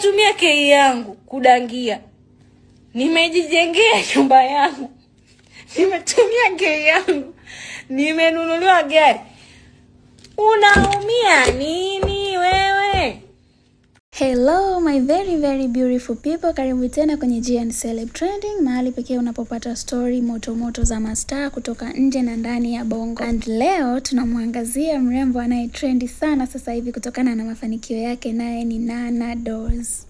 Natumia kei yangu kudangia. Nimejijengea nyumba yangu. Nimetumia kei yangu. Nimenunuliwa gari. Unaumia nini wewe? Hello my very beautiful people, karibu tena kwenye Giant Celeb Trending, mahali pekee unapopata story moto za mastaa kutoka nje na ndani ya Bongo. And leo tunamwangazia mrembo anayetrendi sana sasa hivi kutokana na mafanikio yake, naye ni Nana Dolls.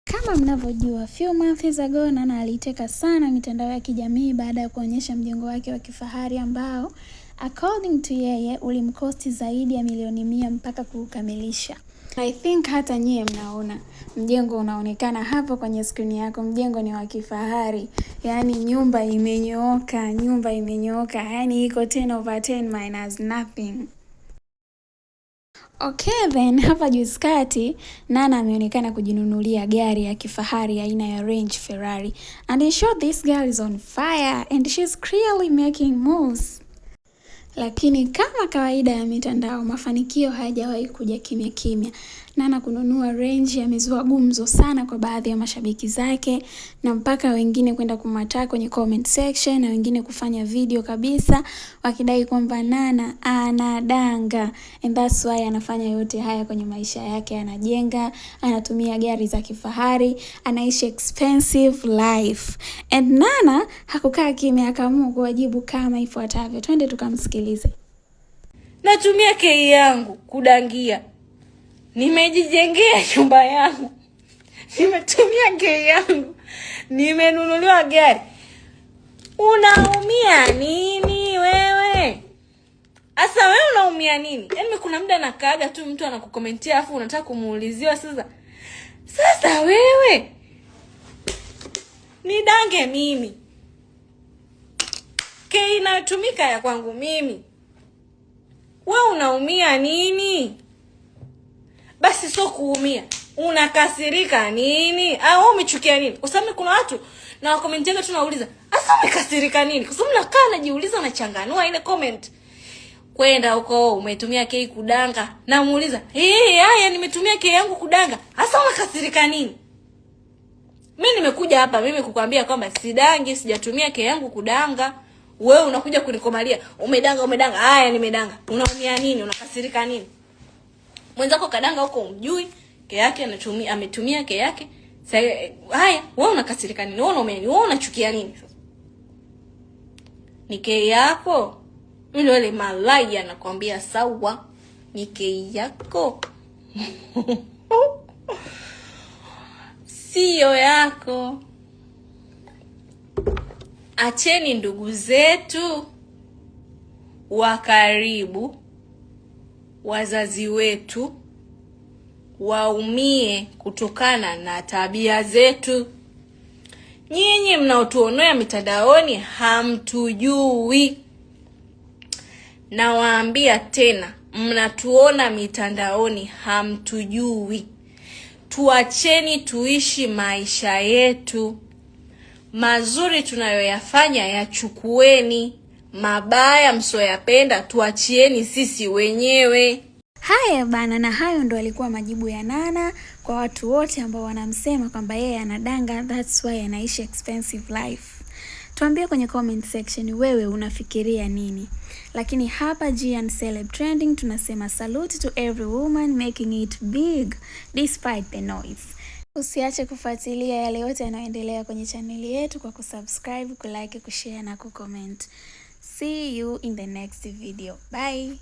Kama mnavyojua, few months ago Nana aliteka sana mitandao ya kijamii baada ya kuonyesha mjengo wake wa kifahari ambao according to yeye ulimkosti zaidi ya milioni 100 mpaka kukamilisha. I think hata nyie mnaona mjengo unaonekana hapo kwenye screen yako. Mjengo ni wa kifahari, yani nyumba imenyooka, yani iko 10/10 minus nothing. Okay, then hapa juzi kati Nana ameonekana kujinunulia gari ya kifahari aina ya Range Ferrari, and in short this girl is on fire and she's clearly making moves. Lakini kama kawaida ya mitandao, mafanikio hayajawahi kuja kimya. Nana kununua Range yamezua gumzo sana kwa baadhi ya mashabiki zake, na mpaka wengine kwenda kumata kwenye comment section na wengine kufanya video kabisa wakidai kwamba Nana anadanga, and that's why anafanya yote haya kwenye maisha yake. Anajenga, anatumia gari za kifahari, anaishi expensive life. And Nana hakukaa kimya, akaamua kuwajibu kama ifuatavyo. Twende tukamsikilize. Natumia kei yangu kudangia. Nimejijengea nyumba yangu. Nimetumia kei yangu. Nimenunuliwa gari. Unaumia nini wewe? Asa wewe unaumia nini? Yaani kuna muda nakaaga tu mtu anakukomentia afu unataka kumuuliziwa sasa. Sasa wewe nidange mimi. Kei inatumika ya kwangu mimi. Wewe unaumia nini? Basi sio kuumia. Unakasirika nini? Au umechukia nini? Kwa sababu kuna watu na wakomentia tunauliza, "Asa umekasirika nini?" Kwa sababu nakaa najiuliza na changanua ile comment. Kwenda huko umetumia kei kudanga. Namuuliza, haya nimetumia kei yangu kudanga. Asa unakasirika nini?" Mimi nimekuja hapa mimi kukwambia kwamba sidangi, sijatumia kei yangu kudanga. Wewe unakuja kunikomalia, umedanga. Haya nimedanga. Unaumia nini? Unakasirika nini? Mwenzako kadanga huko umjui, kei yake ametumia kei yake. Haya, wewe unakasirika nini? Wewe unaumia nini? Wewe unachukia nini sasa? Ni kei yako. Yule malaya anakuambia sawa, ni kei yako. Sio yako. Acheni ndugu zetu wa karibu, wazazi wetu, waumie kutokana na tabia zetu. Nyinyi mnaotuonea mitandaoni hamtujui. Nawaambia tena, mnatuona mitandaoni hamtujui. Tuacheni tuishi maisha yetu. Mazuri tunayoyafanya yachukueni, mabaya msioyapenda tuachieni sisi wenyewe. Haya bana, na hayo ndo alikuwa majibu ya Nana kwa watu wote ambao wanamsema kwamba yeye anadanga, that's why anaishi expensive life. Tuambie kwenye comment section wewe unafikiria nini. Lakini hapa Giant Celeb Trending tunasema salute to every woman making it big despite the noise. Usiache kufuatilia yale yote yanayoendelea kwenye chaneli yetu kwa kusubscribe, kulike, kushare na kucomment. See you in the next video. Bye.